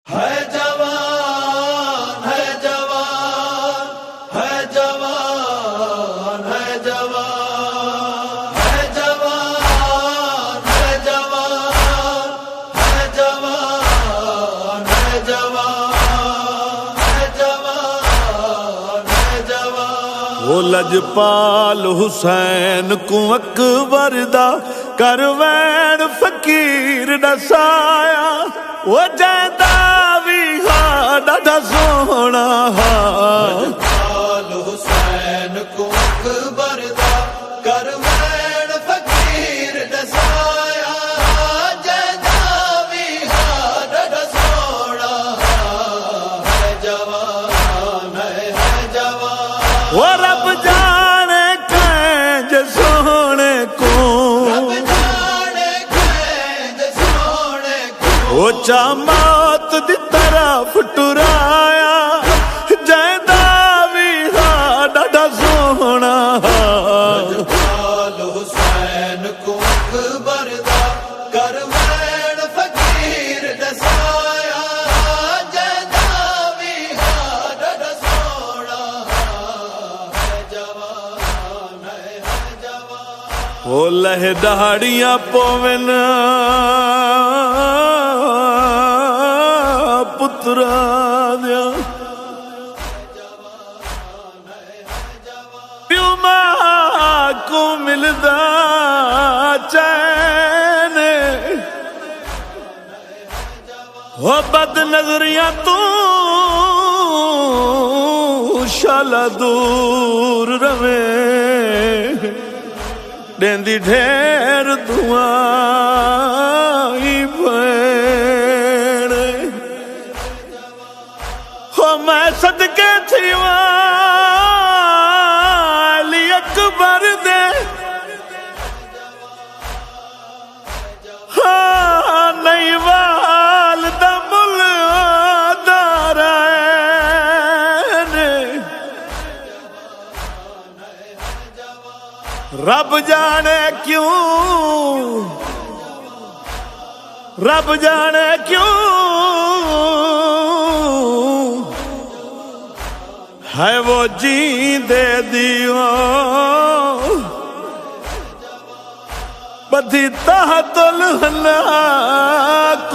ہے جوان ہے جوان ہے جوان ہے جوان ہے جوان ہے جوان ہے جوان ہے جوان ہے جوان ہے جوان وہ لجپال حسین کو اکبر دا کروین فقیر دسایا وہ جیدا بھی ڈاڈا سونا لجپال حسین کو اکبر دا کروین فقیر دسایا جیدا بھی ڈاڈا سونا ہے جوان ہے جوان وہ رب جانے کنج سونے کو وہ چامات دی طرف ٹرایا جیدا بھی ڈاڈا سونا لجپال حسین کو اکبر دا کروین فقیر دسایا جیدا بھی ڈاڈا سونا ہے جوان ہے جوان وہ لہ دہاڑیاں پوین پترا دیا پیو ماں کو ملدا چین ہو بد نظریاں تو شالا دور روے دیندی ڈھیر دعائیں بھیڑ ہو میں صدقے تھی والی اکبر دے ہاں نہیں والدہ ملدار رب جانے کیوں رب جانے کیوں ہے وہ جیندے دیو بدھی تحت الحلاق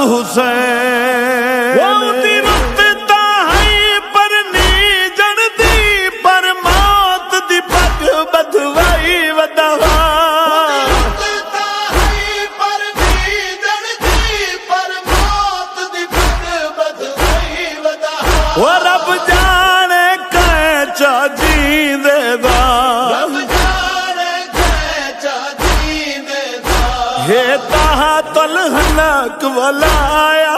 حسین وہ دی وقت تاہی پر نی جن دی پر موت دی پگ بدوائی ودہا وہ رب جانے کیچا جیندے دا یہ تحت الحلاق ولایا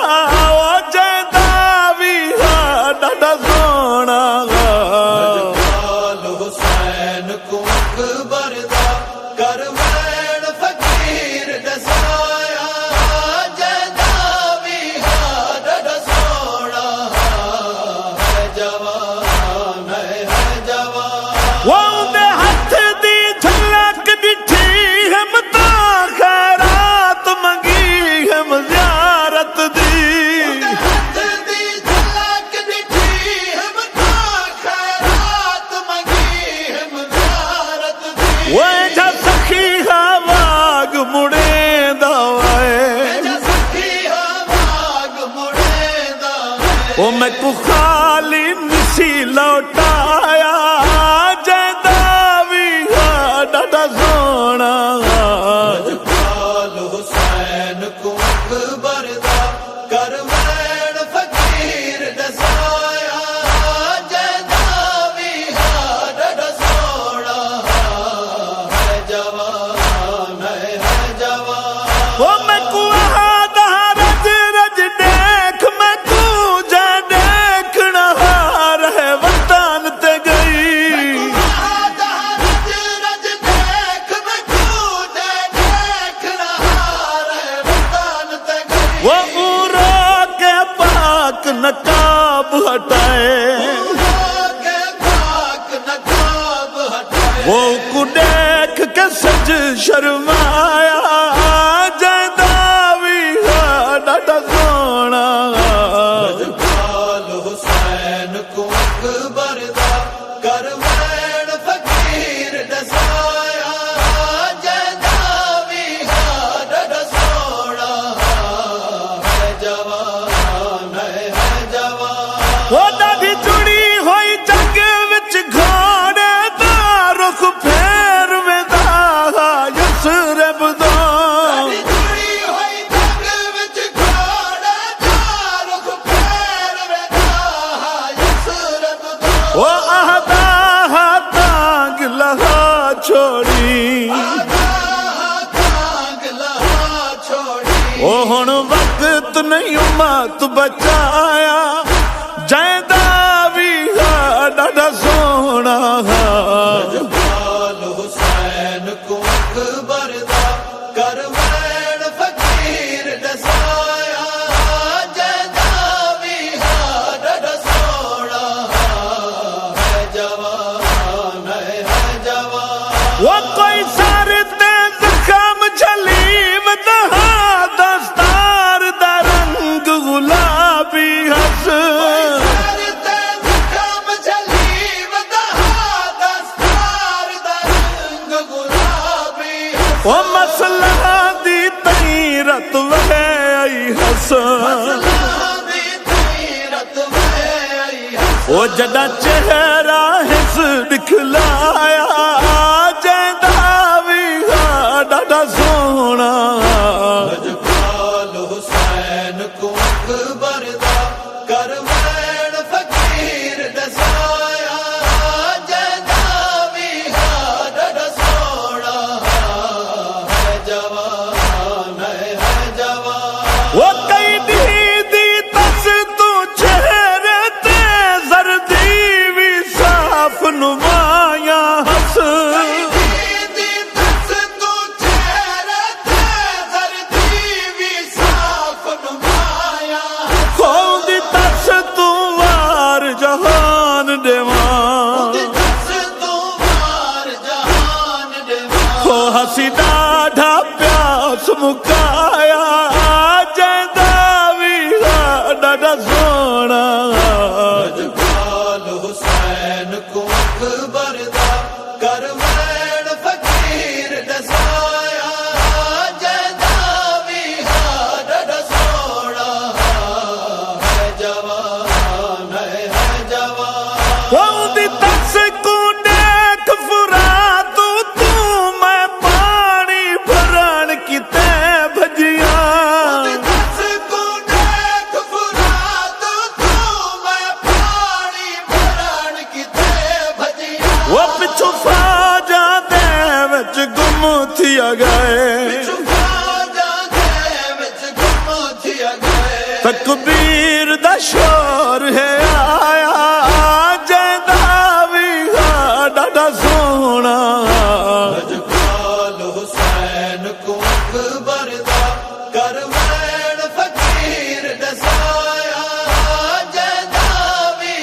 وہ جیدا بھی ڈاڈا سونا لجپال حسین کو اکبر دا کروین فقیر دسایا جیدا بھی ڈاڈا سونا ہے جوان ہے جوان وہ دے ہاتھ دی جھلک ڈٹھی ہم تا خیرات منگی ہم زیارت دی ہاتھ دی جھلک دٹھی ہم تا خیرات منگی ہم زیارت دی وہ جا سخی ہواگ مڑے دوائے جا سکھی آواگ مڑے دا وہ میں کو خالی نسی لوٹایا جیدا بھی ڈاڈا سونا لجپال حسین کو اکبر دا کروین فقیر دسایا جیدا بھی ڈاڈا سونا ہے جوان ہے جوان وہ میں کو رج رج دیکھ میں کو جا دیکھنا رہے وطن تے گئی او ہن وقت نہیں امت بچایا جیندا وی ڈاڈا سونا جبال حسین کو اکبر دا کروین فقیر دسایا جیندا وی ڈاڈا سونا ہے جوان ہے جوان وہ کوئی سارے زخم جلی ودہا دستار دا رنگ گلابی ہس وہ مسئلہ دی تیرت وے آئی حسن وہ جدا چہرہ حس دکھلایا جیندا وی ڈاڈا سونا جبال حسین کو اکبر دا کروین فقیر دسایا جیندا وی ڈاڈا سونا ہے جوان ہے جوان وہ کئی دی تس تو چہرے تے زردی وی صاف نمایاں ہس جہان دیوان ہو ہسی ڈاڈھا پیاس مکایا جیندا وی ڈاڈا سونا جبال حسین کو اکبر دا کروین فقیر دسایا جیندا وی ڈاڈا سونا ہے جوان ہے جوان وہ دی تس کو دیکھ فرات تو میں پانی بھرن کتے بھجیاں وہ پچھو فاجا دے وچ گم تھیا گئے تکبیر دا شور ہے آیا جیندا وی ڈاڈا سونا جبال حسین کو اکبر دا کروین فقیر دسایا جیندا وی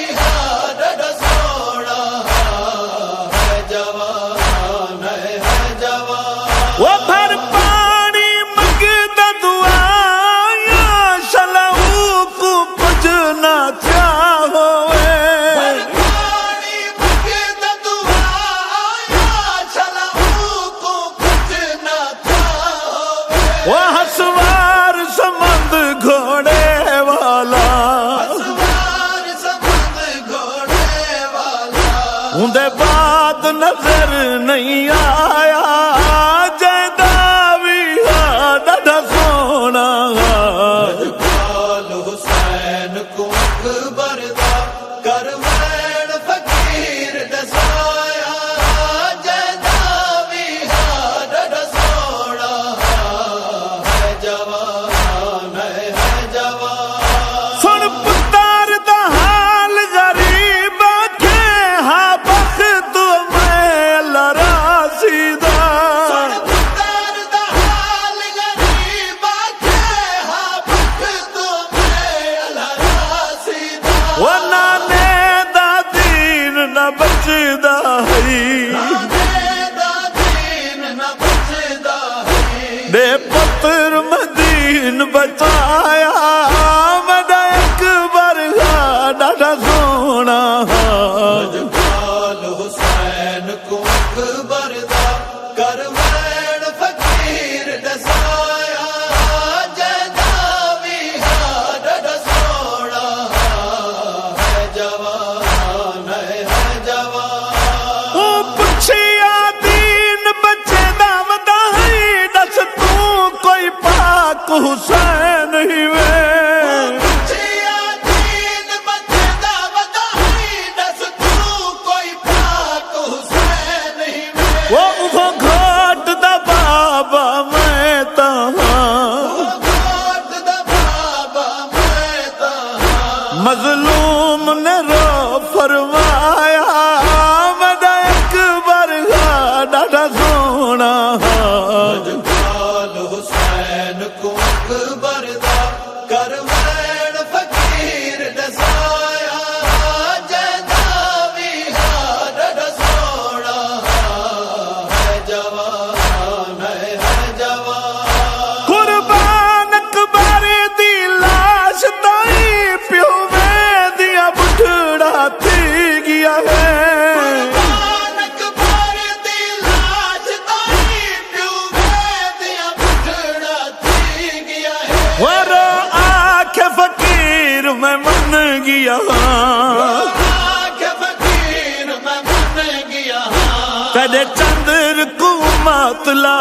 ڈاڈا سونا ہے جوان ہے جوان وہ بھر پانی منگدا دعایا شلہو کو کچھ نہ تھیا ہوئے وہ ہسوار سمند گھوڑے والا اندے بعد نظر نہیں آیا جیندا وی ڈاڈا سونا جبال حسین کو اکبر دا کروین فقیر دسایا جیندا وی ڈاڈا سونا ہے جوان ہے جوان سن پتار دا حال غریب کے ہاں بخت میں اللہ راضی دا وہ نانے دا دین نہ بچدا ہے بے پتر مدین بچایا مدا اکبر ڈاڈا سونا جبال حسین کو اکبر دا کروین فقیر دسایا جیندا وی ڈاڈا سونا ہے جوان ہے جوان او پچھیا دین بچے دا ودائی دس تو کوئی پاک حسین ہی وے وہ گھاٹ دا بابا میں تہاں مظلوم نے رو فرمایا میرا اکبر ڈاڈا سونا جال حسین کو اکبر دا کروین فقیر دسایا جیدا بھی ڈاڈا سونا ہے جوان ہے جوان قربان اکبر دی لاش تائی پیو میں دیا بٹھڑا تھی گیا ہے ورا آنکھ فقیر میں من گیا کدے چندر کو ماتلا